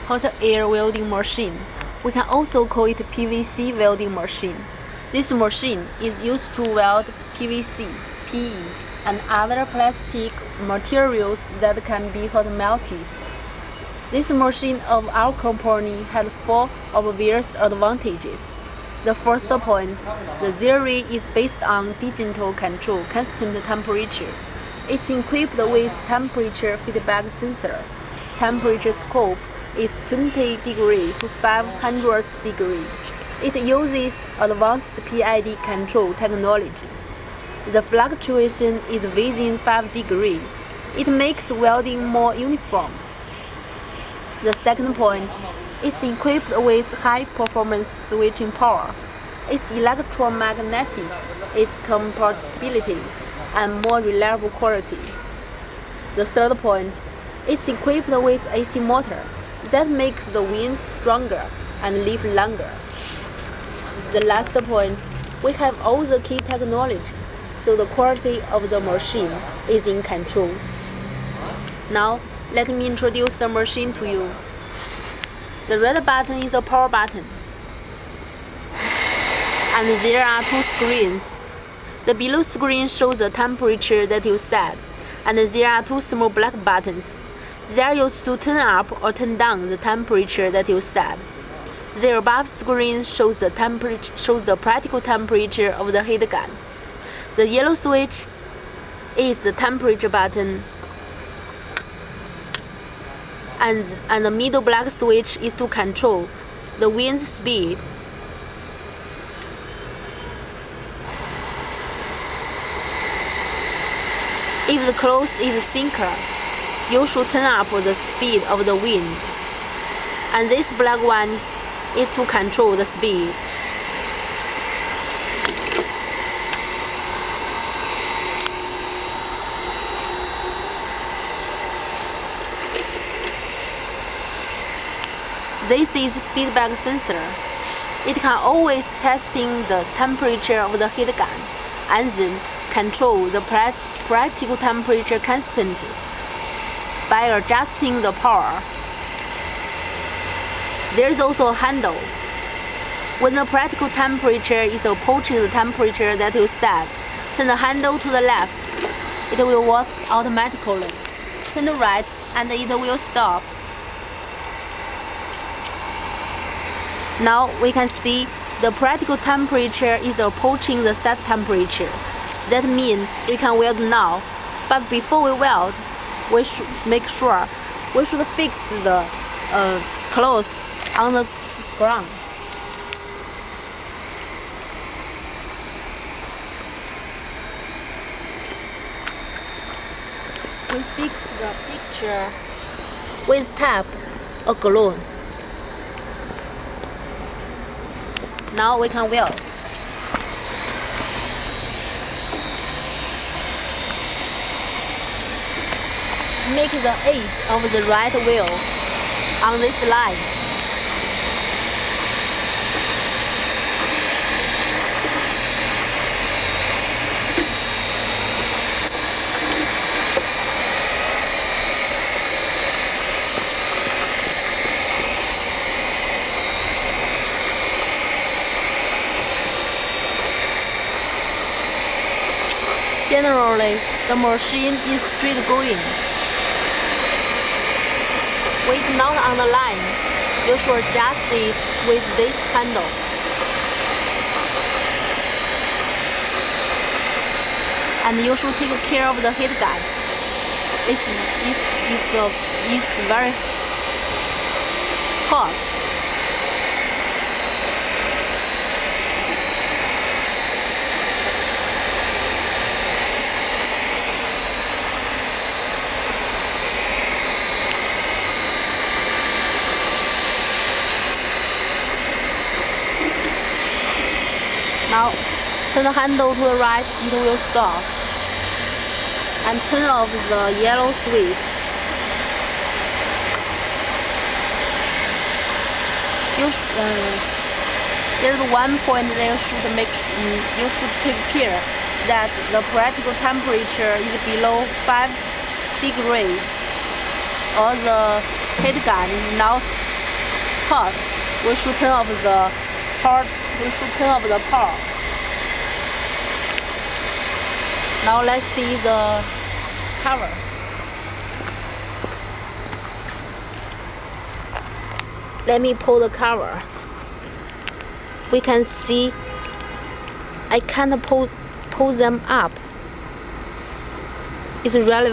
hot air welding machine. We can also call it PVC welding machine. This machine is used to weld PVC, PE, and other plastic materials that can be hot melted. This machine of our company has 4 obvious advantages. The first point, the theory is based on digital control constant temperature. It's equipped with temperature feedback sensor. Temperature scope is 20 degrees to 500 degrees. It uses advanced PID control technology. The fluctuation is within 5 degrees. It makes welding more uniform. The second point, it's equipped with high-performance switching power. Its electromagnetic, its compatibility, and more reliable quality. The third point, it's equipped with AC motor that makes the wind stronger and live longer. The last point, we have all the key technology, so the quality of the machine is in control. Now, let me introduce the machine to you. The red button is the power button, and there are 2 screens. The below screen shows the temperature that you set, and there are 2 small black buttons. They are used to turn up or turn down the temperature that you set. The above screen shows the practical temperature of the heat gun. The yellow switch is the temperature button, and the middle black switch is to control the wind speed. If the cloth is thicker, you should turn up the speed of the wind, and this black one is to control the speed. This is feedback sensor. It can always testing the temperature of the heat gun and then control the practical temperature constantly by adjusting the power. There is also a handle. When the practical temperature is approaching the temperature that you set, turn the handle to the left. It will work automatically. Turn the right and it will stop. Now we can see the practical temperature is approaching the set temperature. That means we can weld now, but before we weld, we should make sure we should fix the cloth on the ground. We fix the picture with tape or glue. Now we can weld. Make the edge of the right wheel on this line. Generally, the machine is straight going. When it's not on the line, you should adjust it with this handle. And you should take care of the heat gun. It's very hot. Now, turn the handle to the right, it will stop. And turn off the yellow switch. There's one point that you should take care that the practical temperature is below 5 degrees, or the heat gun is not part. We should turn off the part. We should turn off the power. Now let's see the cover. Let me pull the cover. We can see I can't pull them up. It's really